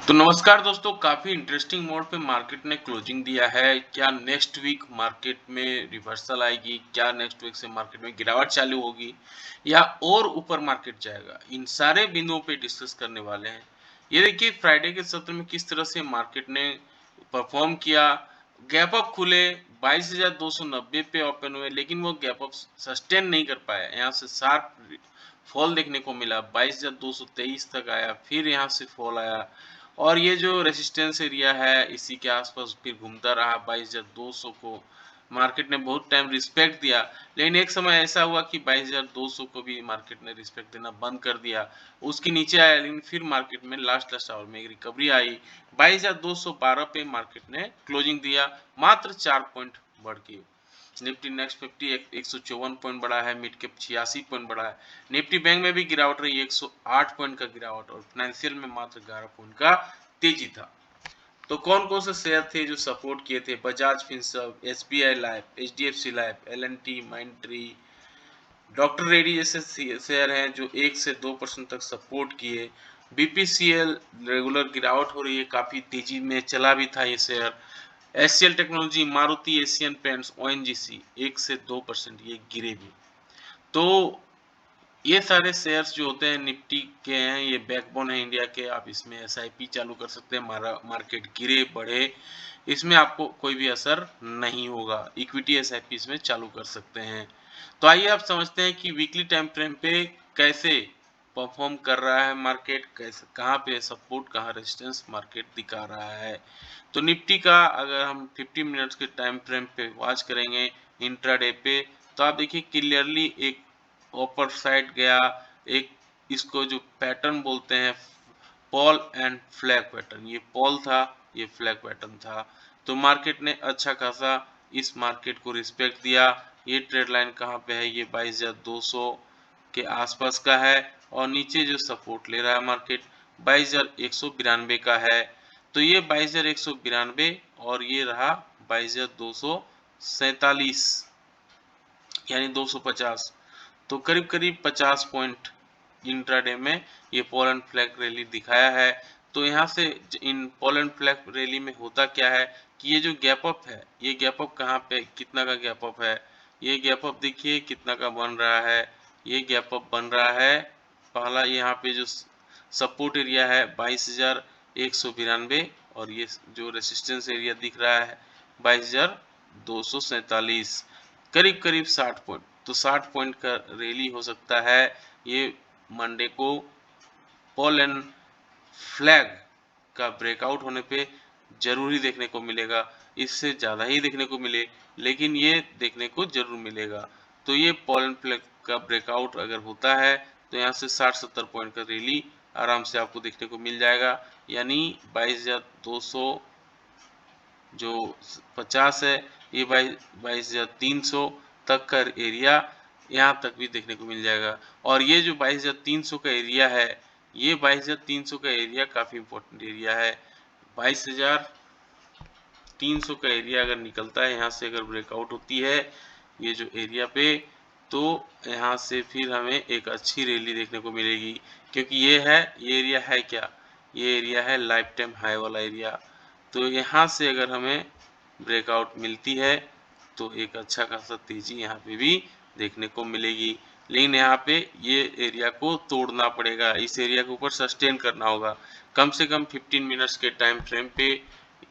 तो नमस्कार दोस्तों, काफ़ी इंटरेस्टिंग मोड पे मार्केट ने क्लोजिंग दिया है। क्या नेक्स्ट वीक मार्केट में रिवर्सल आएगी? क्या नेक्स्ट वीक से मार्केट में गिरावट चालू होगी या और ऊपर मार्केट जाएगा? इन सारे बिंदुओं पे डिस्कस करने वाले हैं। ये देखिए फ्राइडे के सत्र में किस तरह से मार्केट ने परफॉर्म किया। गैप अप खुले 22,290 पे ओपन हुए, लेकिन वो गैप अप सस्टेन नहीं कर पाया। यहाँ से शार्प फॉल देखने को मिला, 22,223 तक आया, फिर यहाँ से फॉल आया और ये जो रेजिस्टेंस एरिया है इसी के आसपास फिर घूमता रहा। 22,200 को मार्केट ने बहुत टाइम रिस्पेक्ट दिया, लेकिन एक समय ऐसा हुआ कि 22,200 को भी मार्केट ने रिस्पेक्ट देना बंद कर दिया। उसके नीचे आया, लेकिन फिर मार्केट में लास्ट आवर में एक रिकवरी आई। 22,212 पे मार्केट ने क्लोजिंग दिया, मात्र 4 पॉइंट बढ़ के। निफ्टी नेक्स्ट 50 154 पॉइंट बढ़ा है, मिड कैप 86 पॉइंट बढ़ा है। निफ्टी बैंक में भी गिरावट रही, 108 पॉइंट का गिरावट और फाइनेंशियल में मात्र 11 पॉइंट का तेजी था। तो कौन कौन से शेयर थे जो सपोर्ट किए थे? Bajaj Finserv, SBI life, HDFC life, L&T, Mindtree, doctor Reddy जैसे शेयर हैं जो 1 से 2% तक सपोर्ट किए। बीपीसीएल रेगुलर गिरावट हो रही है, काफी तेजी में चला भी था ये share. HCL technology, Maruti, Asian paints, ONGC 1 से 2% ये गिरे भी। तो ये सारे शेयर्स जो होते हैं निफ्टी के हैं, ये बैकबोन है इंडिया के। आप इसमें एसआईपी चालू कर सकते हैं। मार्केट गिरे बढ़े इसमें आपको कोई भी असर नहीं होगा। इक्विटी एसआईपी इसमें चालू कर सकते हैं। तो आइए आप समझते हैं कि वीकली टाइम फ्रेम पे कैसे परफॉर्म कर रहा है मार्केट, कैसे कहाँ पे सपोर्ट कहाँ रेजिस्टेंस मार्केट दिखा रहा है। तो निफ्टी का अगर हम 50 मिनट्स के टाइम फ्रेम पे वॉच करेंगे इंट्राडे पे, तो आप देखिए क्लियरली एक अपर साइड गया। एक इसको जो पैटर्न बोलते हैं पॉल एंड फ्लैग पैटर्न, ये पॉल था, ये फ्लैग पैटर्न था। तो मार्केट ने अच्छा खासा इस मार्केट को रिस्पेक्ट दिया। ये ट्रेड लाइन कहाँ पे है? ये 22,200 के आसपास का है और नीचे जो सपोर्ट ले रहा है मार्केट 22,192 का है। तो ये 22,192 और ये रहा 22,247 यानी 250। तो करीब करीब 50 पॉइंट इंट्राडे में ये पोलैंड फ्लैग रैली दिखाया है। तो यहाँ से इन पोलैंड फ्लैग रैली में होता क्या है कि ये जो गैप अप है, ये गैप अप कहाँ पे कितना का गैप अप है? ये गैप अप देखिए कितना का बन रहा है। ये गैप अप बन रहा है, पहला यहाँ पे जो सपोर्ट एरिया है 22,192 और ये जो रेसिस्टेंस एरिया दिख रहा है 22,247, करीब करीब 60 पॉइंट। तो 60 पॉइंट का रैली हो सकता है ये मंडे को पोलैंड फ्लैग का ब्रेकआउट होने पे जरूरी देखने को मिलेगा। इससे ज़्यादा ही देखने को मिले, लेकिन ये देखने को जरूर मिलेगा। तो ये पोलैंड फ्लैग का ब्रेकआउट अगर होता है तो यहाँ से 60-70 पॉइंट का रैली आराम से आपको देखने को मिल जाएगा। यानी 22,200 जो 50 है, ये 22,300 तक का एरिया यहाँ तक भी देखने को मिल जाएगा। और ये जो 22,300 का एरिया है, ये 22,300 का एरिया काफ़ी इंपॉर्टेंट एरिया है। 22,300 का एरिया अगर निकलता है, यहाँ से अगर ब्रेकआउट होती है ये जो एरिया पे, तो यहाँ से फिर हमें एक अच्छी रैली देखने को मिलेगी। क्योंकि ये एरिया है क्या? ये एरिया है लाइफ टाइम हाई वाला एरिया। तो यहाँ से अगर हमें ब्रेकआउट मिलती है तो एक अच्छा खासा तेजी यहाँ पे भी देखने को मिलेगी। लेकिन यहाँ पे ये एरिया को तोड़ना पड़ेगा, इस एरिया के ऊपर सस्टेन करना होगा। कम से कम 15 मिनट्स के टाइम फ्रेम पे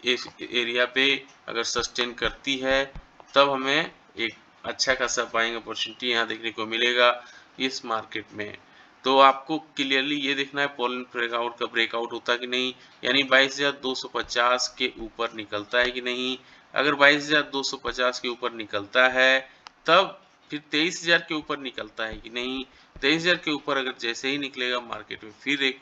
इस एरिया पे अगर सस्टेन करती है तब हमें एक अच्छा खासा बाइंग अपॉर्चुनिटी यहाँ देखने को मिलेगा इस मार्केट में। तो आपको क्लियरली ये देखना है पोलैंड ब्रेकआउट का ब्रेकआउट होता कि नहीं, यानी 22,250 के ऊपर निकलता है कि नहीं। अगर 22,250 के ऊपर निकलता है तब फिर 23,000 के ऊपर निकलता है कि नहीं। 23,000 के ऊपर अगर जैसे ही निकलेगा मार्केट में फिर एक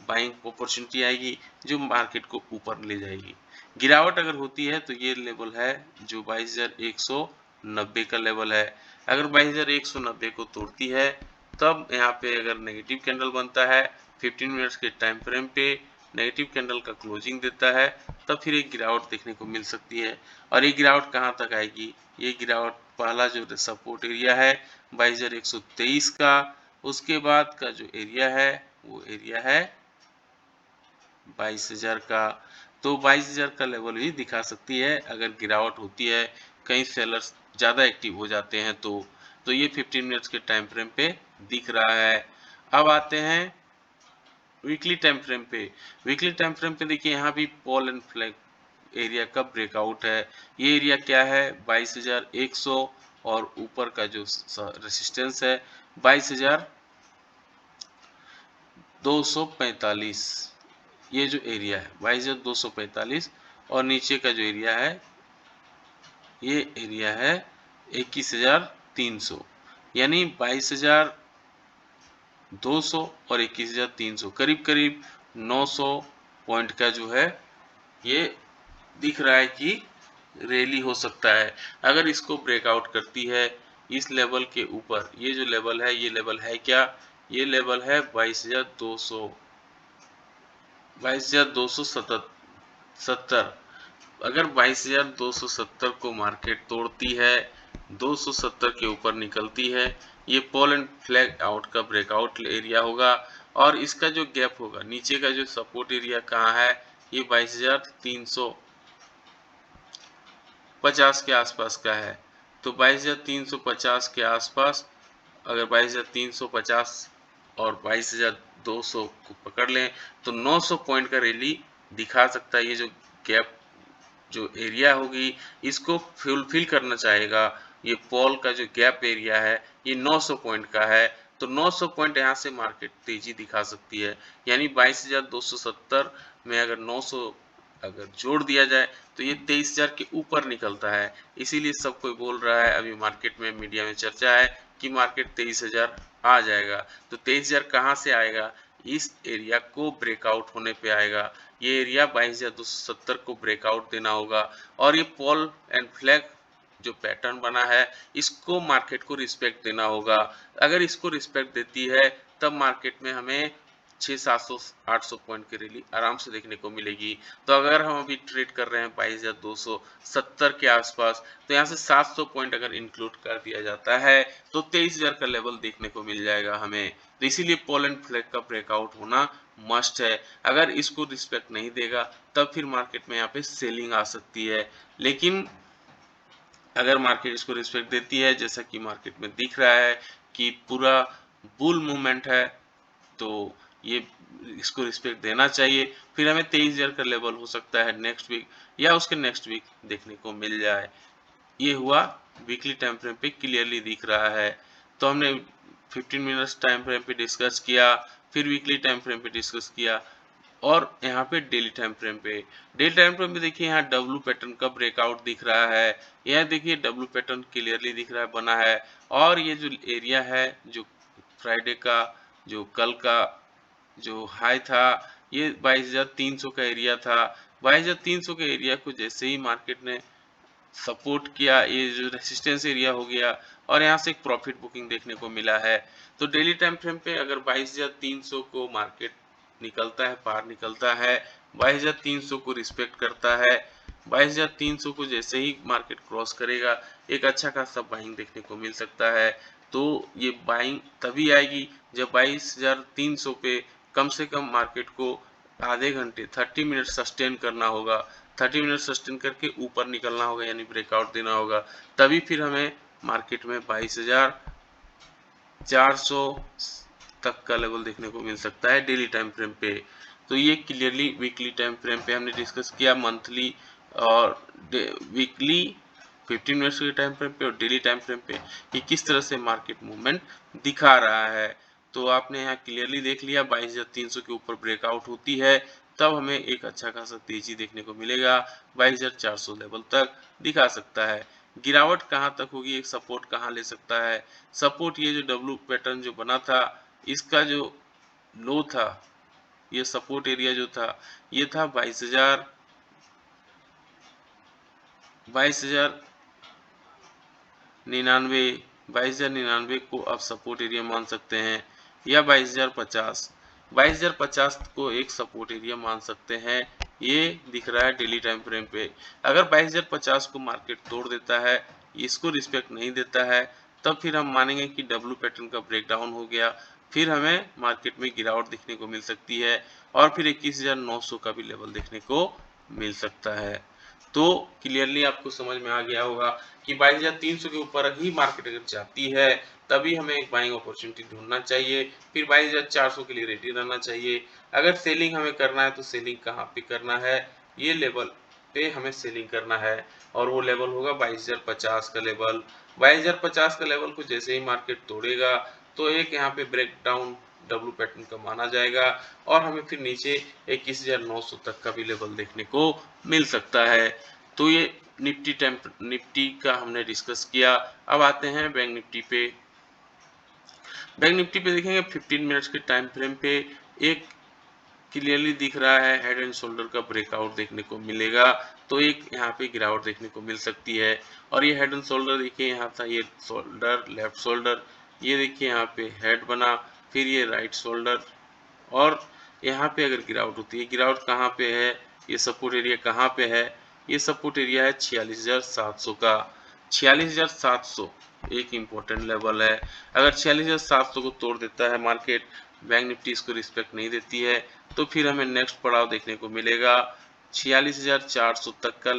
बाइंग अपॉर्चुनिटी आएगी जो मार्केट को ऊपर ले जाएगी। गिरावट अगर होती है तो ये लेवल है जो 22,190 का लेवल है। अगर 22,190 को तोड़ती है तब यहाँ पे अगर नेगेटिव कैंडल बनता है 15 मिनट्स के टाइम फ्रेम पे, नेगेटिव कैंडल का क्लोजिंग देता है, तब फिर एक गिरावट देखने को मिल सकती है। और ये गिरावट कहाँ तक आएगी? ये गिरावट पहला जो सपोर्ट एरिया है 22,123 का, उसके बाद का जो एरिया है वो एरिया है 22,000 का, तो 22,000 का लेवल भी दिखा सकती है अगर गिरावट होती है, कई सेलर्स ज़्यादा एक्टिव हो जाते हैं तो ये 15 मिनट्स के टाइम फ्रेम पे दिख रहा है। अब आते हैं वीकली टाइम फ्रेम पे। वीकली टाइम फ्रेम पे देखिए यहाँ भी पॉल एंड फ्लैग एरिया का ब्रेकआउट है। ये एरिया क्या है 22,100 और ऊपर का जो रेसिस्टेंस है 22,245। ये जो एरिया है 22,245 और नीचे का जो एरिया है ये एरिया है 21,300, यानी 22,200 और 21,300 करीब करीब 900 पॉइंट का जो है ये दिख रहा है कि रैली हो सकता है। अगर इसको ब्रेकआउट करती है इस लेवल के ऊपर, ये जो लेवल है ये लेवल है क्या, ये लेवल है 22,270। अगर 22,270 को मार्केट तोड़ती है, 270 के ऊपर निकलती है, ये पॉल एंड फ्लैग आउट का ब्रेकआउट एरिया होगा और इसका जो गैप होगा नीचे का जो सपोर्ट एरिया कहाँ है, ये 22,350 के आसपास का है। तो 22,350 के आसपास अगर 22,350 और 22,200 को पकड़ लें तो 900 पॉइंट का रैली दिखा सकता है। ये जो गैप जो एरिया होगी इसको फुलफिल करना चाहेगा। ये पॉल का जो गैप एरिया है ये 900 पॉइंट का है, तो 900 पॉइंट यहाँ से मार्केट तेजी दिखा सकती है। यानी 22,270 में अगर 900 अगर जोड़ दिया जाए तो ये 23,000 के ऊपर निकलता है। इसीलिए सब कोई बोल रहा है, अभी मार्केट में मीडिया में चर्चा है कि मार्केट 23,000 आ जाएगा। तो 23,000 कहाँ से आएगा, इस एरिया को ब्रेकआउट होने पे आएगा। ये एरिया 22,270 को ब्रेकआउट देना होगा और ये पॉल एंड फ्लैग जो पैटर्न बना है इसको मार्केट को रिस्पेक्ट देना होगा। अगर इसको रिस्पेक्ट देती है तब मार्केट में हमें 600-700-800 पॉइंट की रैली आराम से देखने को मिलेगी। तो अगर हम अभी ट्रेड कर रहे हैं 22,270 के आसपास, तो यहाँ से 700 पॉइंट अगर इंक्लूड कर दिया जाता है तो 23,000 का लेवल देखने को मिल जाएगा हमें। तो इसीलिए पॉल एंड फ्लैग का ब्रेकआउट होना मस्ट है। अगर इसको रिस्पेक्ट नहीं देगा तब फिर मार्केट में यहाँ पे सेलिंग आ सकती है। लेकिन अगर मार्केट इसको रिस्पेक्ट देती है, जैसा कि मार्केट में दिख रहा है कि पूरा बुल मूवमेंट है, तो ये इसको रिस्पेक्ट देना चाहिए। फिर हमें 23,000 का लेवल हो सकता है नेक्स्ट वीक या उसके नेक्स्ट वीक देखने को मिल जाए। ये हुआ वीकली टाइम फ्रेम पे क्लियरली दिख रहा है। तो हमने 15 मिनट्स टाइम फ्रेम पे डिस्कस किया, फिर वीकली टाइम फ्रेम पे डिस्कस किया और यहाँ पे डेली टाइम फ्रेम पे। डेली टाइम फ्रेम पे देखिए यहाँ डब्लू पैटर्न का ब्रेकआउट दिख रहा है। यह देखिए डब्लू पैटर्न क्लियरली दिख रहा है, बना है। और ये जो एरिया है जो फ्राइडे का जो कल का जो हाई था ये 22,300 का एरिया था। 22,300 के एरिया को जैसे ही मार्केट ने सपोर्ट किया, ये जो रेसिस्टेंस एरिया हो गया और यहाँ से एक प्रॉफिट बुकिंग देखने को मिला है। तो डेली टाइम फ्रेम पे अगर 22,300 को मार्केट निकलता है, पार निकलता है, 22,300 को रिस्पेक्ट करता है, 22,300 को जैसे ही मार्केट क्रॉस करेगा एक अच्छा खासा बाइंग देखने को मिल सकता है। तो ये बाइंग तभी आएगी जब 22,300 पे कम से कम मार्केट को आधे घंटे 30 मिनट सस्टेन करना होगा। 30 मिनट सस्टेन करके ऊपर निकलना होगा, यानी ब्रेकआउट देना होगा। तभी फिर हमें मार्केट में 22,400 तक का लेवल देखने को मिल सकता है डेली टाइम फ्रेम पे। तो ये क्लियरली वीकली टाइम फ्रेम पे हमने डिस्कस किया, मंथली और वीकली 15 मिनट्स के टाइम फ्रेम पे और डेली टाइम फ्रेम पे कि किस तरह से मार्केट मूवमेंट दिखा रहा है। तो आपने यहाँ क्लियरली देख लिया 22,300 के ऊपर ब्रेकआउट होती है तब हमें एक अच्छा खासा तेजी देखने को मिलेगा, 22,400 लेवल तक दिखा सकता है। गिरावट कहाँ तक होगी, एक सपोर्ट कहाँ ले सकता है, सपोर्ट ये जो डब्लू पैटर्न जो बना था इसका जो लो था, ये सपोर्ट एरिया जो था ये था 22,099 22,099 को आप सपोर्ट एरिया मान सकते हैं या 22,050 को एक सपोर्ट एरिया मान सकते हैं। ये दिख रहा है डेली टाइम फ्रेम पे। अगर 22,050 को मार्केट तोड़ देता है, इसको रिस्पेक्ट नहीं देता है, तब फिर हम मानेंगे कि डब्लू पैटर्न का ब्रेकडाउन हो गया, फिर हमें मार्केट में गिरावट देखने को मिल सकती है और फिर 21,900 का भी लेवल देखने को मिल सकता है। तो क्लियरली आपको समझ में आ गया होगा कि 22,300 के ऊपर ही मार्केट अगर जाती है तभी हमें एक बाइंग अपॉर्चुनिटी ढूंढना चाहिए, फिर 22,400 के लिए रेडी रहना चाहिए। अगर सेलिंग हमें करना है तो सेलिंग कहाँ पे करना है, ये लेवल पे हमें सेलिंग करना है और वो लेवल होगा 22,050 का लेवल। 22,050 का लेवल को जैसे ही मार्केट तोड़ेगा तो एक यहाँ पे ब्रेकडाउन डब्ल्यू पैटर्न का माना जाएगा और हमें फिर नीचे 21,900 तक का भी लेवल देखने को मिल सकता है। तो ये निफ्टी का हमने डिस्कस किया। अब आते हैं बैंक निफ्टी पे। बैंक निफ्टी पे देखेंगे 15 मिनट्स के टाइम फ्रेम पे एक क्लियरली दिख रहा है हेड एंड शोल्डर का ब्रेकआउट देखने को मिलेगा, तो एक यहाँ पे गिरावट देखने को मिल सकती है। और ये हेड एंड शोल्डर देखिए, यहाँ था ये शोल्डर, लेफ्ट शोल्डर, ये देखिए यहाँ पे हेड बना, फिर ये राइट शोल्डर, और यहाँ पे अगर गिरावट होती है, गिरावट कहाँ पे है, ये सपोर्ट एरिया कहाँ पे है, ये सपोर्ट एरिया है 46,700 का। 46,700 एक इम्पोर्टेंट लेवल है। अगर 46,700 को तोड़ देता है मार्केट, बैंक निफ्टी इसको रिस्पेक्ट नहीं देती है, तो फिर हमें नेक्स्ट पड़ाव देखने को मिलेगा 46,400 तक का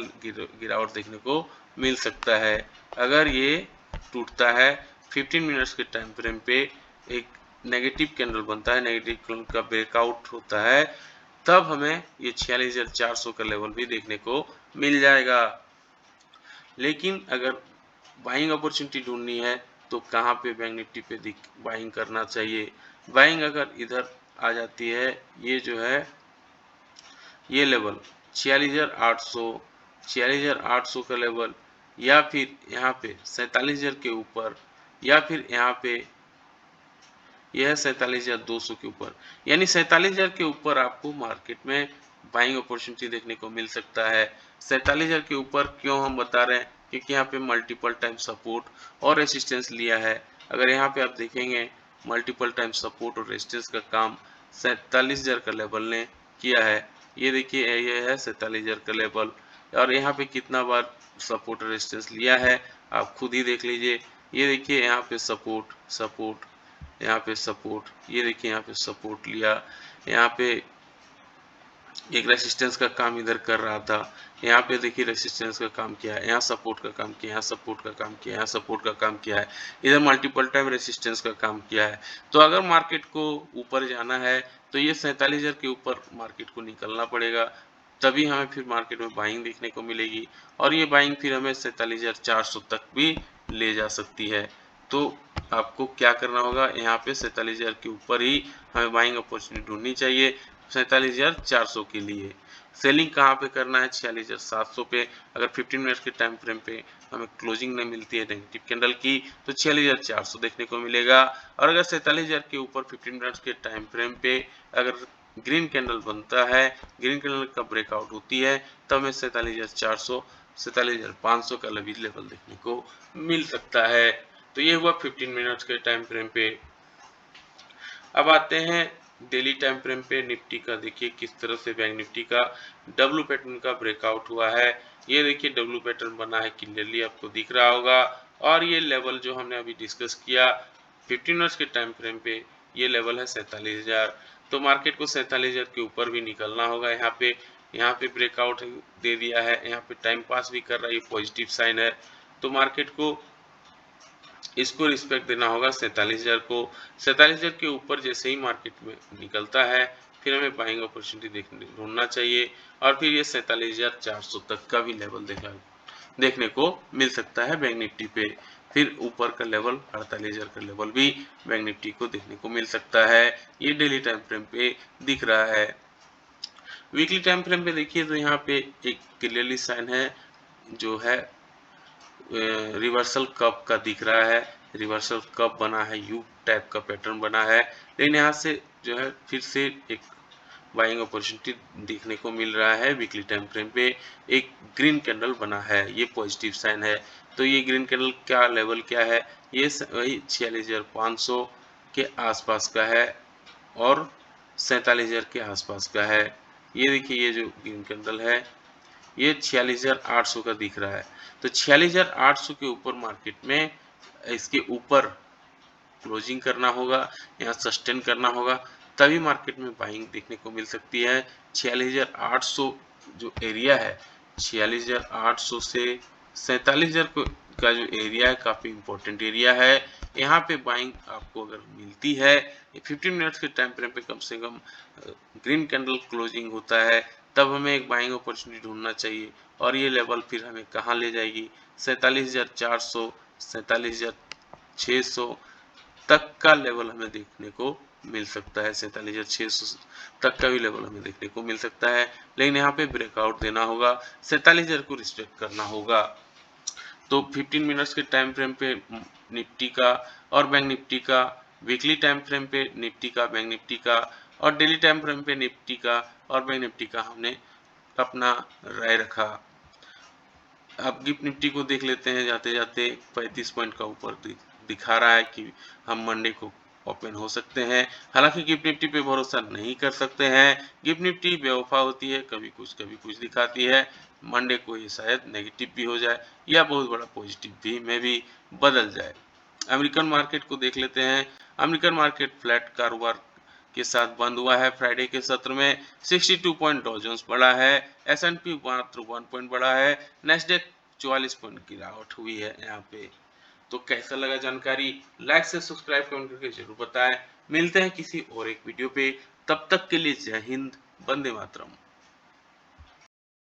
गिरावट देखने को मिल सकता है। अगर ये टूटता है 15 मिनट्स के टाइम फ्रेम पे, एक नेगेटिव कैंडल बनता है, नेगेटिव कैंडल का ब्रेकआउट होता है, तब हमें ये 46,400 का लेवल भी देखने को मिल जाएगा। लेकिन अगर बाइंग अपॉर्चुनिटी ढूंढनी है तो कहाँ पे बैंक निफ्टी पे बाइंग करना चाहिए। बाइंग अगर इधर आ जाती है, ये जो है ये लेवल 46,800, 46,800 का लेवल, या फिर यहाँ पे 47,000 के ऊपर, या फिर यहाँ पे यह 47,200 के ऊपर, यानी 47,000 के ऊपर आपको मार्केट में बाइंग अपॉर्चुनिटी देखने को मिल सकता है। 47,000 के ऊपर क्यों हम बता रहे हैं, क्योंकि यहाँ पे मल्टीपल टाइम सपोर्ट और रेसिस्टेंस लिया है। अगर यहाँ पे आप देखेंगे मल्टीपल टाइम सपोर्ट और रेसिस्टेंस का काम 47,000 का लेवल ने किया है। ये देखिए ये है 47,000 का लेवल, और यहाँ पे कितना बार सपोर्ट और रेसिस्टेंस लिया है आप खुद ही देख लीजिए। ये देखिए यहाँ पे सपोर्ट सपोर्ट, यहाँ पे सपोर्ट, ये देखिए यहाँ पे सपोर्ट लिया, यहाँ पे एक रेसिस्टेंस का काम इधर कर रहा था, यहाँ पे देखिए रेसिस्टेंस का काम किया है, यहाँ सपोर्ट का काम किया, यहाँ सपोर्ट का काम किया, यहाँ सपोर्ट का काम किया है, इधर मल्टीपल टाइम रेसिस्टेंस का काम किया है। तो अगर मार्केट को ऊपर जाना है तो ये 47,000 के ऊपर मार्केट को निकलना पड़ेगा, तभी हमें फिर मार्केट में बाइंग देखने को मिलेगी, और ये बाइंग फिर हमें 47,400 तक भी ले जा सकती है। तो आपको क्या करना होगा, यहाँ पे 47,000 के ऊपर ही हमें बाइंग अपॉर्चुनिटी ढूंढनी चाहिए 47,400 के लिए। सेलिंग कहाँ पे करना है, 46,700 पे। अगर 15 मिनट्स के टाइम फ्रेम पे हमें क्लोजिंग नहीं मिलती है नेगेटिव कैंडल की, तो 46,400 देखने को मिलेगा। और अगर 47,000 के ऊपर 15 मिनट्स के टाइम फ्रेम पे अगर ग्रीन कैंडल बनता है, ग्रीन कैंडल का ब्रेकआउट होती है, तब हमें 47,400, 47,500 का लेवल देखने को मिल सकता है। तो ये हुआ 15 मिनट्स के टाइम फ्रेम पे। अब आते हैं डेली टाइम फ्रेम पे निफ्टी का। देखिए किस तरह से बैंक निफ्टी का डब्ल्यू पैटर्न का ब्रेकआउट हुआ है। ये देखिए डब्ल्यू पैटर्न बना है, क्लियरली आपको दिख रहा होगा। और ये लेवल जो हमने अभी डिस्कस किया 15 मिनट्स के टाइम फ्रेम पे, ये लेवल है 47,000। तो मार्केट को 47,000 के ऊपर भी निकलना होगा। यहाँ पे ब्रेकआउट दे दिया है, यहाँ पे टाइम पास भी कर रहा है, ये पॉजिटिव साइन है। तो मार्केट को इसको रिस्पेक्ट देना होगा 47,000 को। 47,000 के ऊपर जैसे ही मार्केट में निकलता है, फिर हमें बाइंग अपॉर्चुनिटी ढूंढना चाहिए, और फिर ये 47,400 तक का भी लेवल देखने को मिल सकता है बैंक निफ्टी पे। फिर ऊपर का लेवल 48,000 का लेवल भी बैंक निफ्टी को देखने को मिल सकता है। ये डेली टाइम फ्रेम पे दिख रहा है। वीकली टाइम फ्रेम पे देखिए तो यहाँ पे एक क्लियरली साइन है जो है रिवर्सल कप का दिख रहा है। रिवर्सल कप बना है, यू टाइप का पैटर्न बना है, लेकिन यहाँ से जो है फिर से एक बाइंग अपॉर्चुनिटी देखने को मिल रहा है। वीकली टाइम फ्रेम पे एक ग्रीन कैंडल बना है, ये पॉजिटिव साइन है। तो ये ग्रीन कैंडल क्या लेवल क्या है, ये वही 46,500 के आसपास का है और 47,000 के आसपास का है। ये देखिए ये जो ग्रीन कैंडल है ये 46,800 का दिख रहा है। तो 46,800 के ऊपर मार्केट में इसके ऊपर क्लोजिंग करना होगा, यहाँ सस्टेन करना होगा, तभी मार्केट में बाइंग देखने को मिल सकती है। 46,800 जो एरिया है, 46,800 से 47,000 का जो एरिया है काफी इंपॉर्टेंट एरिया है। यहाँ पे बाइंग आपको अगर मिलती है 15 मिनट्स के टाइम फ्रेम पे कम से कम ग्रीन कैंडल क्लोजिंग होता है, तब हमें एक बाइंग अपॉर्चुनिटी ढूंढना चाहिए। और ये लेवल फिर हमें कहाँ ले जाएगी, 47,400 47,600 तक का लेवल हमें देखने को मिल सकता है। 47,600 तक का भी लेवल हमें देखने को मिल सकता है, लेकिन यहाँ पे ब्रेकआउट देना होगा, 47,000 को रिस्पेक्ट करना होगा। तो 15 मिनट्स के टाइम फ्रेम पे निफ्टी का और बैंक निफ्टी का, वीकली टाइम फ्रेम पे निफ्टी का, बैंक निफ्टी का, और डेली टाइम फ्रेम पे निफ्टी का और बैंक निफ्टी का हमने अपना राय रखा। अब गिफ्ट निफ्टी को देख लेते हैं जाते जाते। 35 पॉइंट का ऊपर दिखा रहा है कि हम मंडे को ओपन हो सकते हैं। हालांकि गिफ्ट निफ्टी पे भरोसा नहीं कर सकते हैं, गिफ्ट निफ्टी बेवफा होती है, कभी कुछ दिखाती है। मंडे को ये शायद नेगेटिव भी हो जाए या बहुत बड़ा पॉजिटिव भी में भी बदल जाए। अमेरिकन मार्केट को देख लेते हैं। अमेरिकन मार्केट फ्लैट कारोबार के साथ बंद हुआ है। फ्राइडे के सत्र में 62 पॉइंट डॉ जोन्स बढ़ा है, S&P मात्र 1 पॉइंट बढ़ा है, नेस्डेक 44 पॉइंट की गिरावट हुई है यहाँ पे। तो कैसा लगा जानकारी, लाइक से सब्सक्राइब कमेंट करके जरूर बताएं। मिलते हैं किसी और एक वीडियो पे, तब तक के लिए जय हिंद, वंदे मातरम।